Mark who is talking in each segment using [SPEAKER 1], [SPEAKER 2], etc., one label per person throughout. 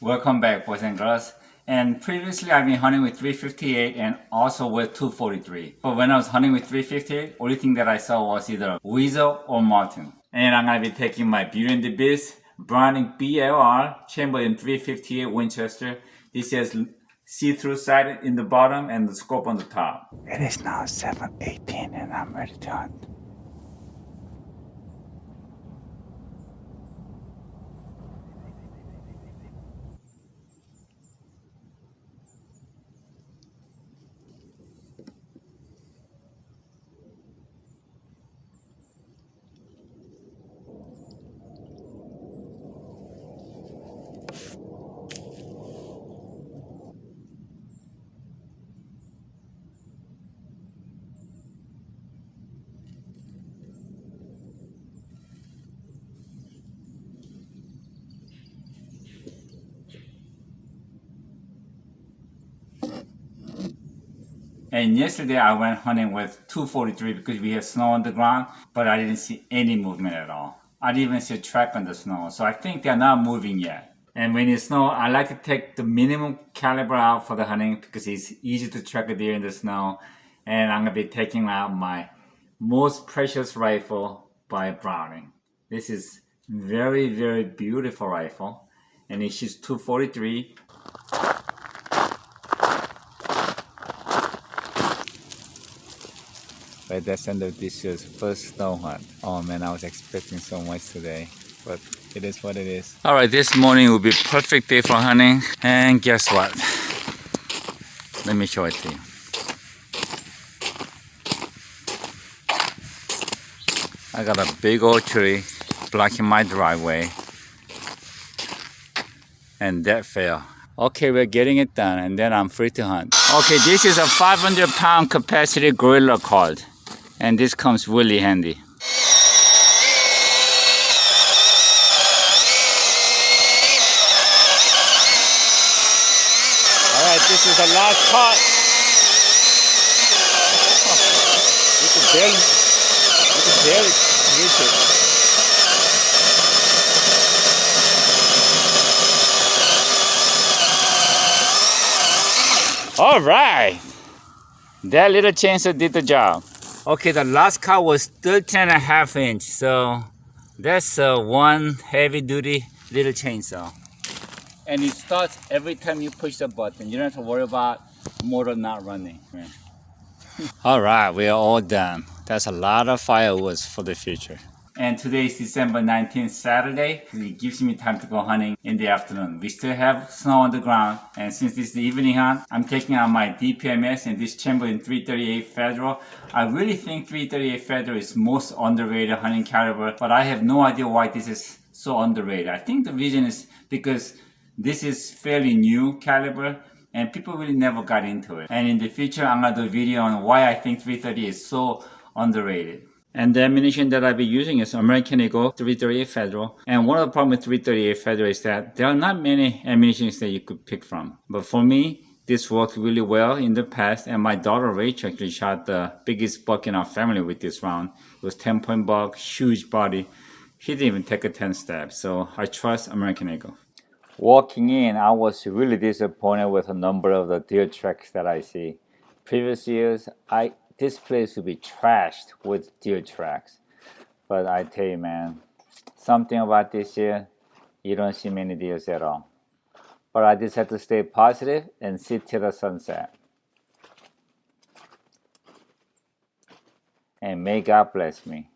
[SPEAKER 1] Welcome back, boys and girls. And previously I've been hunting with 358 and also with 243. But when I was hunting with 358, only thing that I saw was either weasel or marten. And I'm going to be taking my Beauty and the Beast Browning BLR chambered in 358 Winchester. This has see-through sight in the bottom and the scope on the top. It is now 7:18 and I'm ready to hunt. And yesterday I went hunting with 243 because we have snow on the ground, but I didn't see any movement at all. I didn't even see a track on the snow, so I think they're not moving yet. And when it's snow, I like to take the minimum caliber out for the hunting because it's easy to track a deer in the snow. And I'm going to be taking out my most precious rifle by Browning. This is very, very beautiful rifle. And it shoots 243. But that's end of this year's first snow hunt. Oh man, I was expecting so much today, but it is what it is. Alright, this morning will be a perfect day for hunting. And guess what? Let me show it to you. I got a big old tree blocking my driveway. And that fell. Okay, we're getting it done and then I'm free to hunt. Okay, this is a 500-pound capacity gorilla cord. And this comes really handy. Alright, this is the last cut. You can barely reach it. Alright! That little chainsaw did the job. Okay, the last cut was 13.5 inch, so that's one heavy duty little chainsaw. And it starts every time you push the button. You don't have to worry about motor not running. Alright, we are all done. That's a lot of firewood for the future. And today is December 19th, Saturday. It gives me time to go hunting in the afternoon. We still have snow on the ground. And since this is the evening hunt, I'm taking out my DPMS and this chamber in 338 Federal. I really think 338 Federal is most underrated hunting caliber, but I have no idea why this is so underrated. I think the reason is because this is fairly new caliber and people really never got into it. And in the future, I'm gonna do a video on why I think 330 is so underrated. And the ammunition that I'll be using is American Eagle 338 Federal. And one of the problems with 338 Federal is that there are not many ammunitions that you could pick from. But for me, this worked really well in the past. And my daughter Rachel actually shot the biggest buck in our family with this round. It was 10-point buck, huge body. He didn't even take a 10 step. So I trust American Eagle. Walking in, I was really disappointed with a number of the deer tracks that I see. Previous years, this place would be trashed with deer tracks. But I tell you, man, something about this year, you don't see many deers at all. But I just have to stay positive and sit till the sunset. And may God bless me.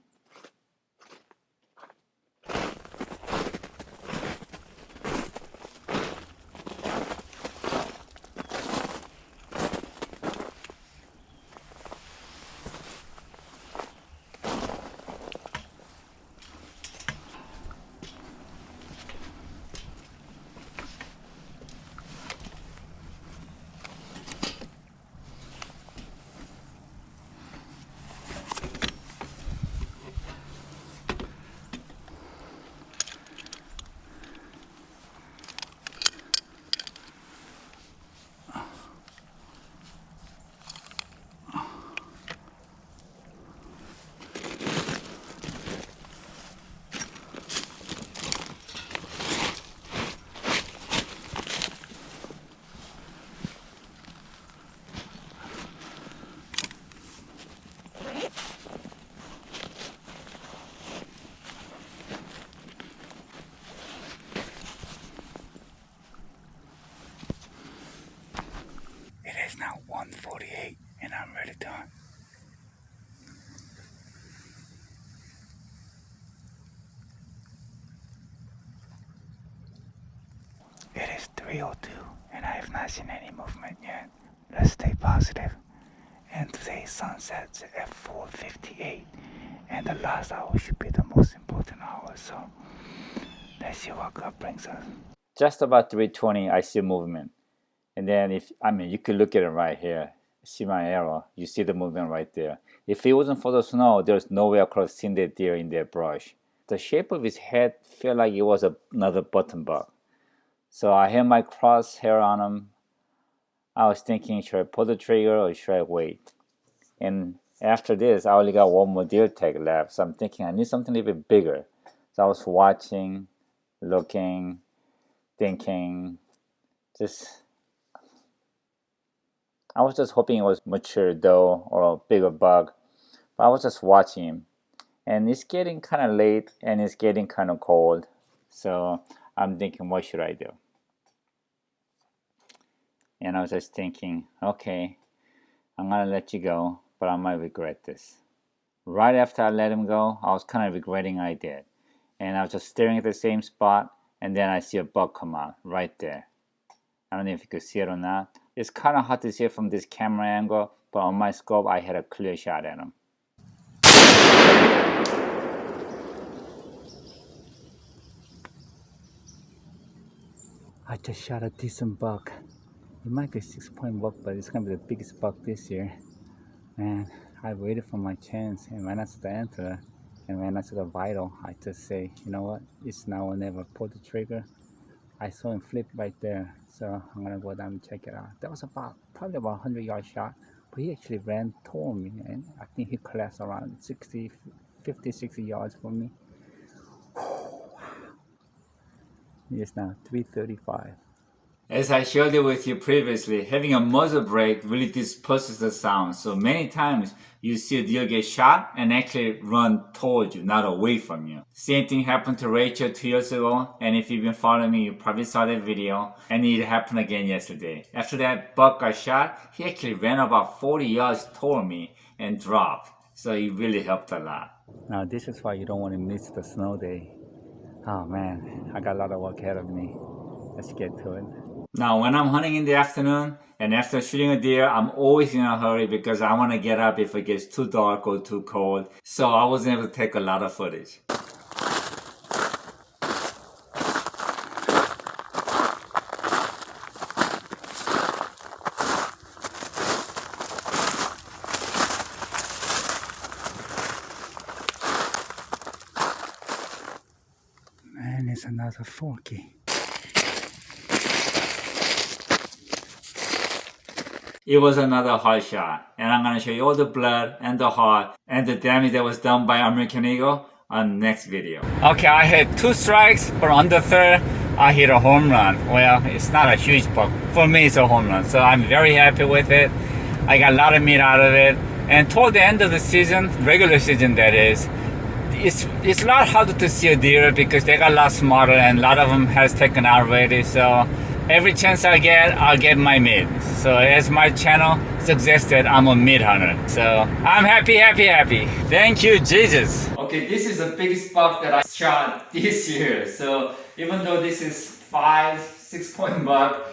[SPEAKER 1] It is 3:02 and I have not seen any movement yet. Let's stay positive. And today's sun sets at 4:58 and the last hour should be the most important hour, so let's see what God brings us. Just about 3:20 I see movement. And then you could look at it right here. See my arrow, you see the movement right there. If it wasn't for the snow, there's no way I could have seen that deer in that brush. The shape of his head felt like it was another button buck. So I had my crosshair on him. I was thinking, should I pull the trigger or should I wait? And after this, I only got one more deer tag left. So I'm thinking I need something a little bit bigger. So I was watching, looking, thinking, I was just hoping it was mature doe or a bigger buck. But I was just watching him. And it's getting kind of late and it's getting kind of cold. So I'm thinking, what should I do? And I was just thinking, okay, I'm going to let you go, but I might regret this. Right after I let him go, I was kind of regretting I did. And I was just staring at the same spot, and then I see a buck come out right there. I don't know if you could see it or not. It's kind of hard to see it from this camera angle, but on my scope, I had a clear shot at him. I just shot a decent buck. It might be a 6-point buck, but it's going to be the biggest buck this year. And I waited for my chance, and when I saw the antler, and when I saw the vital, I just say, you know what, it's now or never. Pull the trigger. I saw him flip right there, so I'm going to go down and check it out. That was probably about 100-yard shot, but he actually ran toward me, and I think he collapsed around 50, 60 yards from me. It's now 3:35. As I shared it with you previously, having a muzzle brake really disperses the sound. So many times you see a deer get shot and actually run towards you, not away from you. Same thing happened to Rachel 2 years ago. And if you've been following me, you probably saw that video. And it happened again yesterday. After that buck got shot, he actually ran about 40 yards toward me and dropped. So it really helped a lot. Now this is why you don't want to miss the snow day. Oh man, I got a lot of work ahead of me. Let's get to it. Now, when I'm hunting in the afternoon and after shooting a deer, I'm always in a hurry because I want to get up if it gets too dark or too cold. So I wasn't able to take a lot of footage. And it's another forky. It was another hard shot, and I'm gonna show you all the blood and the heart and the damage that was done by American Eagle on the next video. Okay, I had 2 strikes, but on the third, I hit a home run. Well, it's not a huge buck. For me, it's a home run, so I'm very happy with it. I got a lot of meat out of it, and toward the end of the season, regular season that is, it's a lot harder to see a deer because they got a lot smarter and a lot of them has taken out already, so every chance I get, I'll get my meat. So as my channel suggested, I'm a meat hunter. So I'm happy. Thank you, Jesus. Okay, this is the biggest buck that I shot this year. So even though this is 5-6-point buck,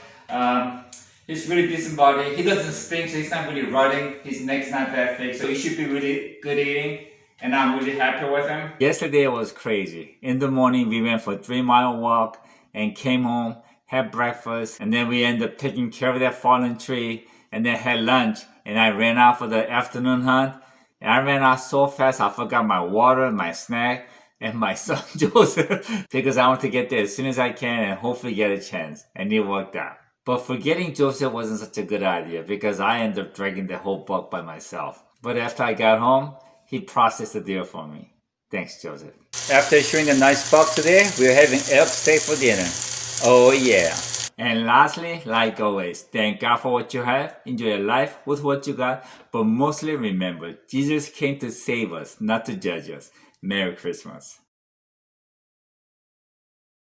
[SPEAKER 1] he's really decent body. He doesn't stink, so he's not really rutting. His neck's not that thick, so he should be really good eating. And I'm really happy with him. Yesterday was crazy. In the morning, we went for a 3-mile walk and came home, had breakfast, and then we ended up taking care of that fallen tree, and then had lunch, and I ran out for the afternoon hunt. And I ran out so fast, I forgot my water, my snack, and my son Joseph, because I want to get there as soon as I can and hopefully get a chance. And it worked out. But forgetting Joseph wasn't such a good idea, because I ended up dragging the whole buck by myself. But after I got home, he processed the deer for me. Thanks, Joseph. After shooting a nice buck today, we're having elk steak for dinner. Oh yeah. And lastly, like always, thank God for what you have, enjoy your life with what you got, but mostly remember, Jesus came to save us, not to judge us. Merry Christmas.